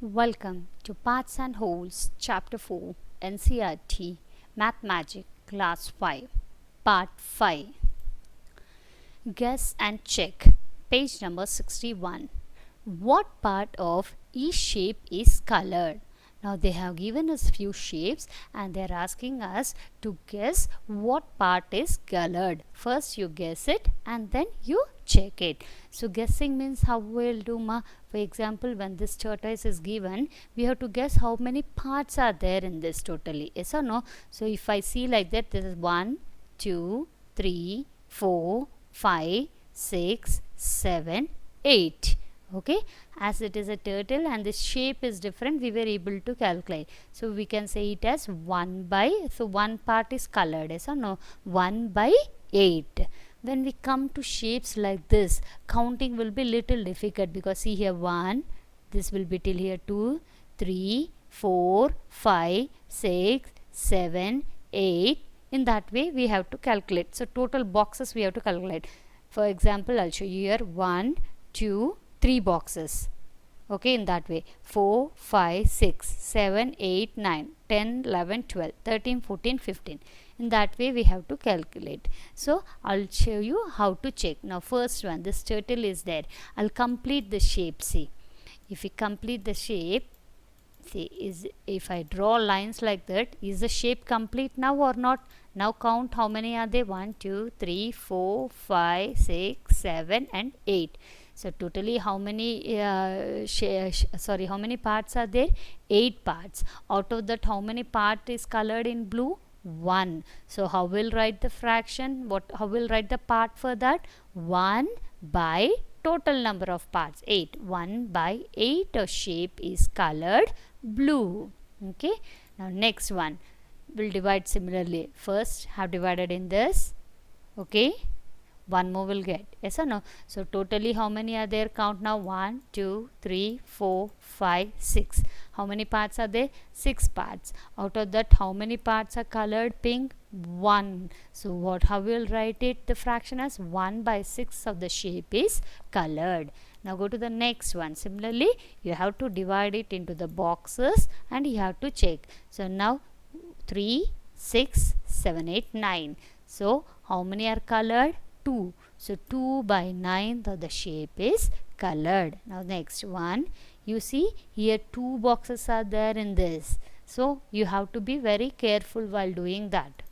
Welcome to Parts and Wholes, Chapter 4, NCERT, Math Magic, Class 5, Part 5. Guess and check, page number 61. What part of each shape is colored? Now they have given us few shapes and they are asking us to guess what part is colored. First you guess it and then you check it. So guessing means how we'll do for example, when this tortoise is given, we have to guess how many parts are there in this totally. Yes or no? So if I see like that, this is 1, 2, 3, 4, 5, 6, 7, 8. Okay, as it is a turtle and the shape is different, we were able to calculate. So we can say it as 1 by, so one part is colored, yes or no? 1 by 8. When we come to shapes like this, counting will be little difficult because see here 1, this will be till here 2, 3, 4, 5, 6, 7, 8. In that way we have to calculate. So total boxes we have to calculate. For example, I'll show you here 1, 2, 3 boxes. Okay, in that way 4, 5, 6, 7, 8, 9, 10, 11, 12, 13, 14, 15. In that way we have to calculate. So I'll show you how to check. Now first one, this turtle is there. I'll complete the shape. See, if we complete the shape, see, is if I draw lines like that, is the shape complete now or not? Now count how many are there. 1, 2, 3, 4, 5, 6, 7 and 8. So totally how many how many parts are there? 8 parts. Out of that, how many part is colored in blue? 1. So how will write the fraction? How will write the part for that? 1 by total number of parts 8. 1 by 8 of shape is colored blue. Okay. Now next one, we'll divide similarly. First have divided in this. Okay. One more will get, yes or no? So totally how many are there? Count now. 1, 2, 3, 4, 5, 6. How many parts are there? 6 parts. Out of that, how many parts are colored pink? 1. So how will write it? The fraction as 1 by 6 of the shape is colored. Now go to the next one. Similarly, you have to divide it into the boxes and you have to check. So now 3, 6, 7, 8, 9. So how many are colored? 2. So 2 by 9 the shape is colored. Now next one, you see here 2 boxes are there in this. So you have to be very careful while doing that.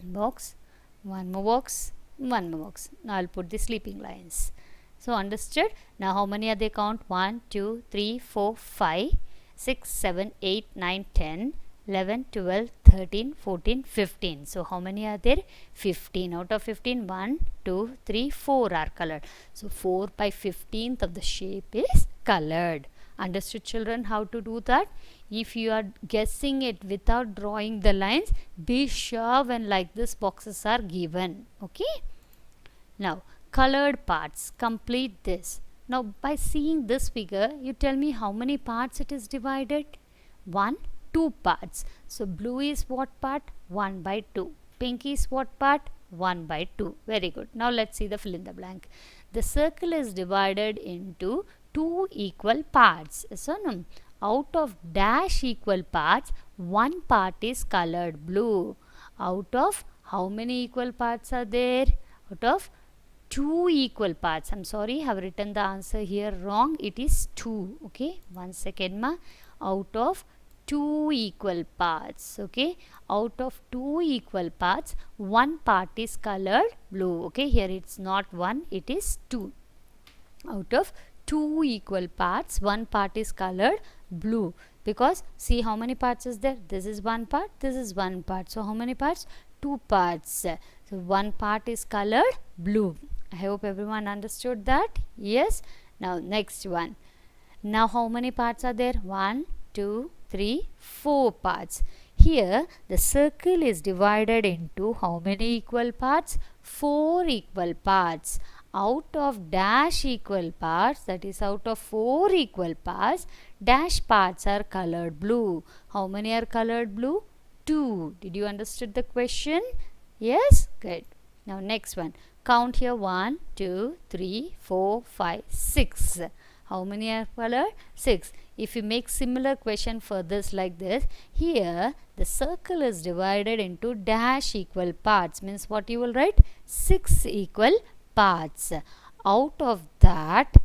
Box, one more box, one more box. Now I'll put the sleeping lines. So understood? Now how many are they? Count. 1, 2, 3, 4, 5, 6, 7, 8, 9, 10, 11, 12, 13, 14, 15. So how many are there? 15. Out of 15, 1, 2, 3, 4 are colored. So 4 by 15th of the shape is colored. Understood, children, how to do that? If you are guessing it without drawing the lines, be sure when like this boxes are given. Okay. Now colored parts, complete this. Now by seeing this figure, you tell me how many parts it is divided? 1, 2 parts. So blue is what part? 1 by 2. Pink is what part? 1 by 2. Very good. Now let's see the fill in the blank. The circle is divided into 2 equal parts. So no, out of dash equal parts, 1 part is colored blue. Out of how many equal parts are there? Out of 2 equal parts. I'm sorry, I have written the answer here wrong. It is 2. Okay, one second ma. Out of 2 equal parts. Okay, out of 2 equal parts, 1 part is colored blue. Okay, here it's not 1, it is 2. Out of 2 equal parts, 1 part is colored blue, because see how many parts is there? This is 1 part, this is 1 part. So how many parts? 2 parts. So 1 part is colored blue. I hope everyone understood that. Yes. Now next one. Now how many parts are there? 1, 2, 3, 4 parts. Here the circle is divided into how many equal parts? 4 equal parts. Out of dash equal parts, that is out of 4 equal parts, dash parts are colored blue. How many are colored blue? 2. Did you understood the question? Yes? Good. Now next one. Count here 1, 2, 3, 4, 5, 6. How many are colored? 6. If you make similar question for this like this, here the circle is divided into dash equal parts. Means what you will write? 6 equal parts. Out of that,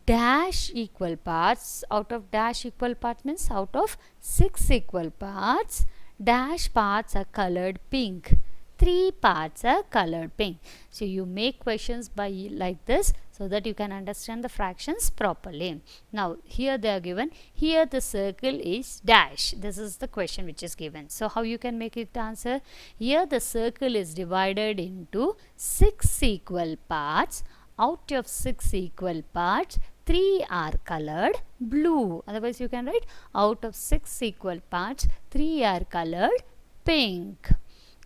dash equal parts, out of dash equal parts means out of 6 equal parts, dash parts are colored pink. 3 parts are colored pink. So you make questions by like this so that you can understand the fractions properly. Now here they are given, here the circle is dash. This is the question which is given. So how you can make it answer? Here the circle is divided into 6 equal parts. Out of 6 equal parts, 3 are colored blue. Otherwise you can write out of 6 equal parts, 3 are colored pink.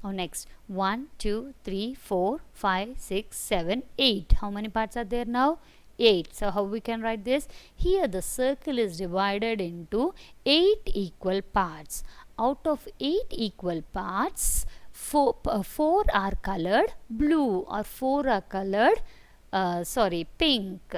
Now next, 1, 2, 3, 4, 5, 6, 7, 8. How many parts are there now? 8. So how we can write this? Here the circle is divided into 8 equal parts. Out of 8 equal parts, 4 are colored blue or 4 are colored pink.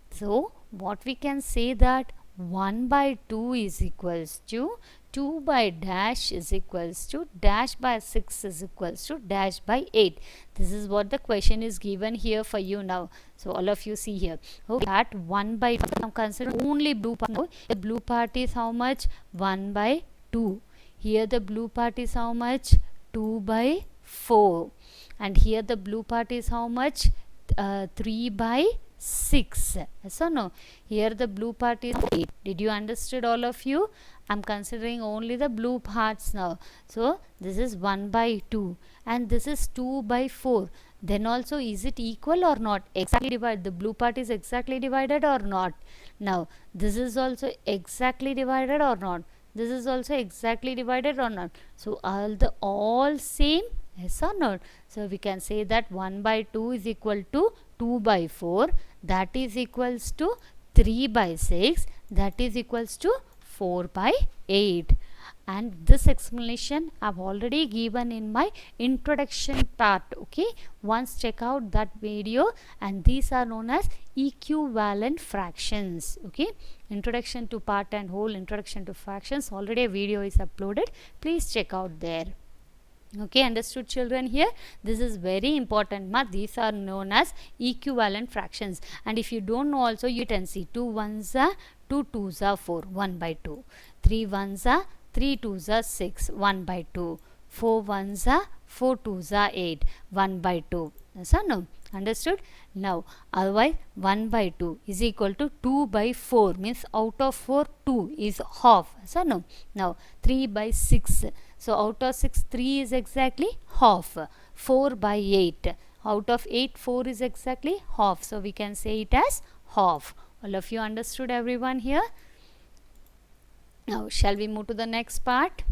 So what we can say that 1 by 2 is equals to 2 by dash is equals to dash by 6 is equals to dash by 8. This is what the question is given here for you now. So all of you see here. Okay, at 1 by 2, now consider only blue part. Now, the blue part is how much? 1 by 2. Here the blue part is how much? 2 by 4. And here the blue part is how much? 3 by 6. Yes or no? Here the blue part is 8. Did you understood all of you? I am considering only the blue parts now. So this is 1 by 2 and this is 2 by 4. Then also is it equal or not? Exactly divided. The blue part is exactly divided or not? Now this is also exactly divided or not? This is also exactly divided or not? So are the all same? Yes or not? So we can say that 1 by 2 is equal to 2 by 4. That is equals to 3 by 6. That is equals to 4 by 8. And this explanation I have already given in my introduction part. Okay, once check out that video, and these are known as equivalent fractions. Okay, introduction to part and whole, introduction to fractions, already a video is uploaded. Please check out there. Okay, understood children? Here this is very important math. These are known as equivalent fractions, and if you don't know also, you can see 2 1s are 2 2s are 4, 1 by 2, 3 1s are 3 2s are 6, 1 by 2, 4 1s are 4 2s are 8, 1 by 2. Yes or no? Understood? Now otherwise 1 by 2 is equal to 2 by 4, means out of 4 2 is half. Yes or no? Now 3 by 6, so out of 6 3 is exactly half. 4 by 8, out of 8 4 is exactly half, so we can say it as half. All of you understood, everyone here? Now shall we move to the next part?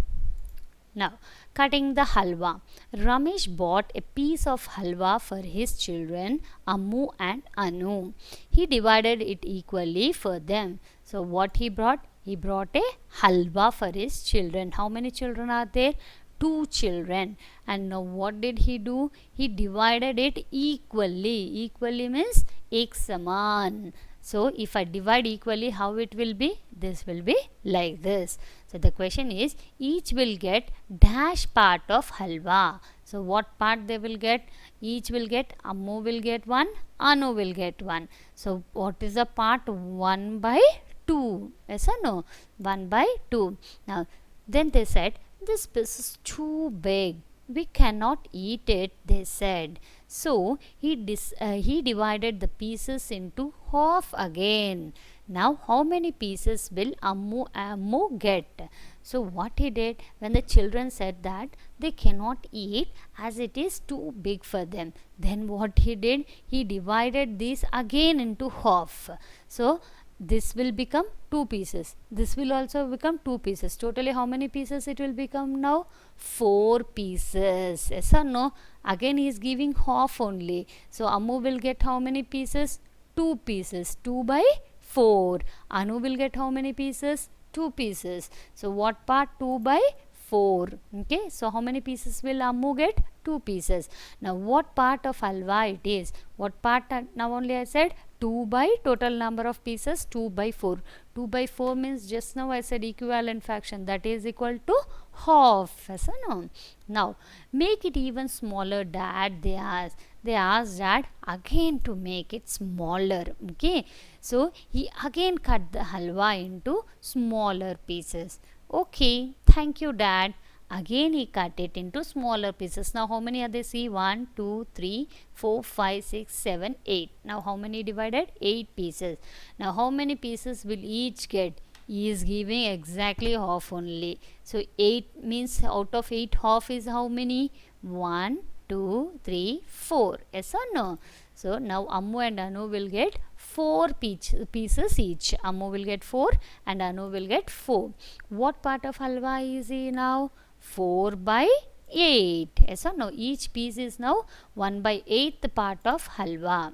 Now, cutting the halwa. Ramesh bought a piece of halwa for his children, Ammu and Anu. He divided it equally for them. So, what he brought? He brought a halwa for his children. How many children are there? 2 children. And now what did he do? He divided it equally. Equally means ek saman. So if I divide equally, how it will be? This will be like this. So the question is, each will get dash part of halwa. So what part they will get? Each will get, Ammu will get 1, Anu will get 1. So what is the part? 1 by 2. Yes or no? 1 by 2. Now then they said, this piece is too big. We cannot eat it, they said. So he divided the pieces into half again. Now how many pieces will Ammu get? So what he did, when the children said that they cannot eat as it is too big for them, then what he did, he divided this again into half. So this will become 2 pieces. This will also become 2 pieces. Totally how many pieces it will become now? 4 pieces. Yes or no? Again he is giving half only. So Ammu will get how many pieces? 2 pieces. 2 by 4. Anu will get how many pieces? 2 pieces. So what part? 2 by 4. Okay. So how many pieces will Ammu get? 2 pieces. Now what part of halwa it is? What part? Now only I said 2 by total number of pieces 2 by 4. 2 by 4 means just now I said equivalent fraction, that is equal to half. Yes or no? Now make it even smaller, dad, they asked dad again to make it smaller. Okay, so he again cut the halwa into smaller pieces. Okay, thank you, dad. Again he cut it into smaller pieces. Now how many are they? See, 1, 2, 3, 4, 5, 6, 7, 8. Now how many divided? 8 pieces. Now how many pieces will each get? He is giving exactly half only. So 8 means out of 8 half is how many? 1, 2, 3, 4. Yes or no? So now Ammu and Anu will get 4 pieces each. Ammu will get 4 and Anu will get 4. What part of halwa is he now? 4 by 8. Yes or no? Each piece is now 1 by 8th part of halwa.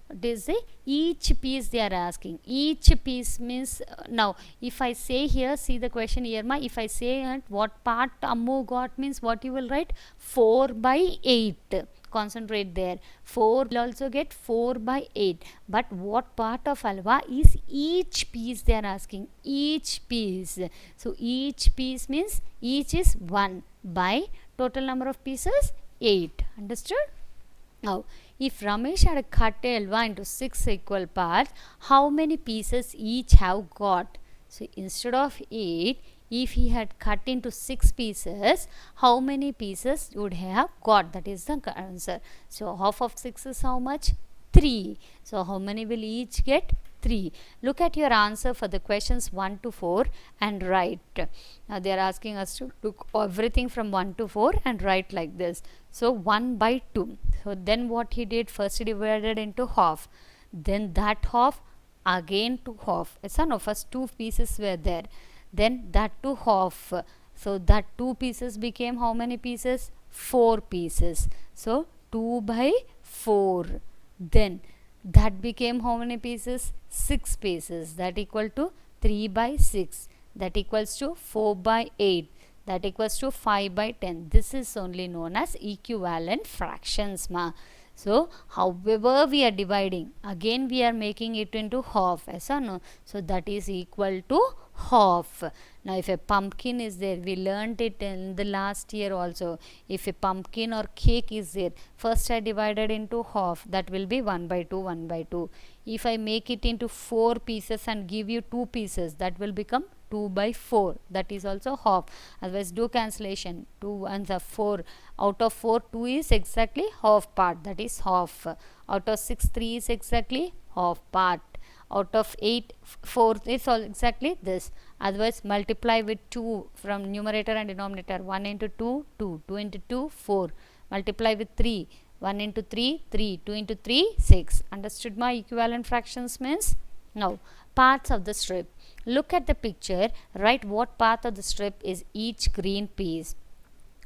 It is each piece they are asking. Each piece means, now if I say here, see the question here, if I say what part Ammu got means what you will write? 4 by 8. Concentrate there. 4 will also get 4 by 8. But what part of halwa is each piece they are asking? Each piece. So each piece means each is 1 by total number of pieces 8. Understood? Now, if Ramesh had cut a halwa into 6 equal parts, how many pieces each have got? So instead of 8, if he had cut into 6 pieces, how many pieces would he have got? That is the answer. So half of 6 is how much? 3. So how many will each get? 3. Look at your answer for the questions 1 to 4 and write. Now they are asking us to look everything from 1 to 4 and write like this. So 1 by 2. So then what he did? First he divided into half. Then that half again to half. Yes or no? First 2 pieces were there. Then that to half. So that 2 pieces became how many pieces? 4 pieces. So 2 by 4. Then that became how many pieces? 6 pieces. That equal to 3 by 6. That equals to 4 by 8. That equals to 5 by 10. This is only known as equivalent fractions, ma. So however we are dividing, again we are making it into half. Yes or no? So that is equal to half. Now if a pumpkin is there, we learned it in the last year also. If a pumpkin or cake is there, first I divided into half, that will be 1 by 2, 1 by 2. If I make it into 4 pieces and give you 2 pieces, that will become 2 by 4. That is also half. Otherwise do cancellation. 2 and the 4. Out of 4, 2 is exactly half part. That is half. Out of 6, 3 is exactly half part. Out of 8, 4 is all exactly this. Otherwise multiply with 2 from numerator and denominator. 1 into 2, 2. 2 into 2, 4. Multiply with 3. 1 into 3, 3. 2 into 3, 6. Understood my equivalent fractions means? Now parts of the strip. Look at the picture. Write what part of the strip is each green piece.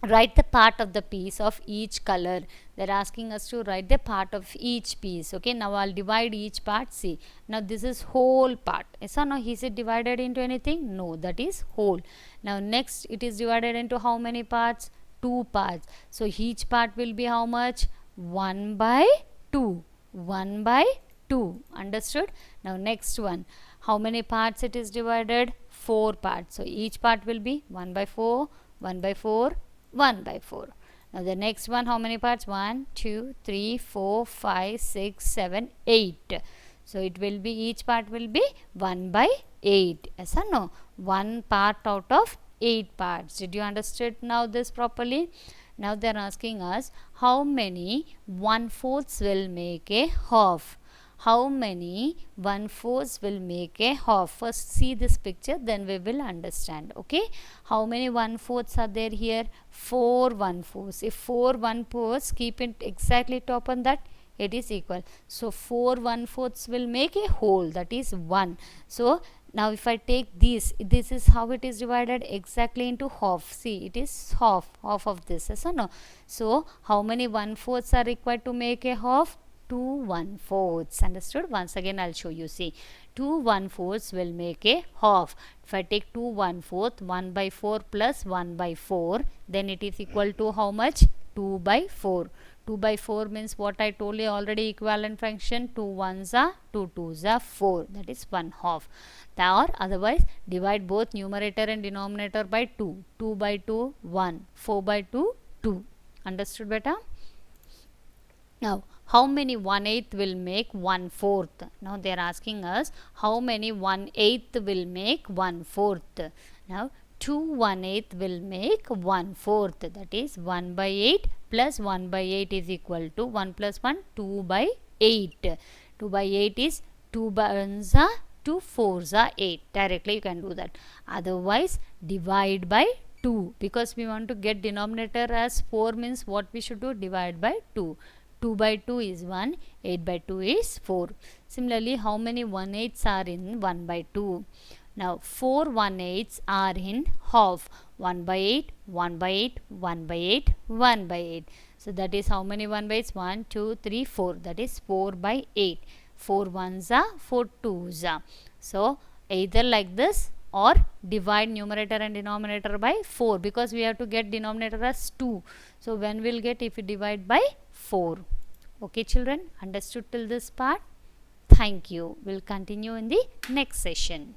Write the part of the piece of each color. They are asking us to write the part of each piece. Okay, now I'll divide each part. See, now this is whole part. Yes or no? Is it divided into anything? No, that is whole. Now next it is divided into how many parts? 2 parts. So each part will be how much? 1 by 2. 1 by 2. Understood? Now next one. How many parts it is divided? 4 parts. So each part will be 1 by 4, 1 by 4, 1 by 4. Now the next one, how many parts? 1, 2, 3, 4, 5, 6, 7, 8. So it will be, each part will be 1 by 8. Yes or no? 1 part out of 8 parts. Did you understand now this properly? Now they are asking us how many 1/4 will make a half. How many 1/4 will make a half? First see this picture, then we will understand. Okay, how many 1/4 are there here? 4 1/4. If 4 1/4, keep it exactly top on that, it is equal. So 4 1/4 will make a whole, that is 1. So now if I take this is how it is divided, exactly into half. See, it is half of this. Yes or no? So how many 1/4 are required to make a half? 2 1/4. Understood? Once again I'll show you. See, 2 1/4 will make a half. If I take 2 1/4, 1 by 4 plus 1 by 4, then it is equal to how much? 2 by 4. 2 by 4 means what I told you already, equivalent fraction. 2 ones are 2 twos are 4, that is 1 half. Or otherwise divide both numerator and denominator by 2. 2 by 2 1, 4 by 2 2. Understood beta? Now, how many 1/8 will make 1/4? Now, they are asking us how many 1/8 will make 1/4. Now, 2 1/8 will make 1/4. That is 1 by 8 plus 1 by 8 is equal to 1 plus 1, 2 by 8. 2 by 8 is 2 ones are 2 fours are 8. Directly you can do that. Otherwise, divide by 2, because we want to get denominator as 4 means what we should do? Divide by 2. 2 by 2 is 1, 8 by 2 is 4. Similarly, how many 1/8s are in 1 by 2? Now, 4 1/8s are in half. 1 by 8, 1 by 8, 1 by 8, 1 by 8. So, that is how many 1 by 8s? 1, 2, 3, 4. That is 4 by 8. 4 ones are 4 twos are. So, either like this or divide numerator and denominator by 4, because we have to get denominator as 2. So, when we'll get if we divide by 4. Okay children, understood till this part? Thank you. We'll continue in the next session.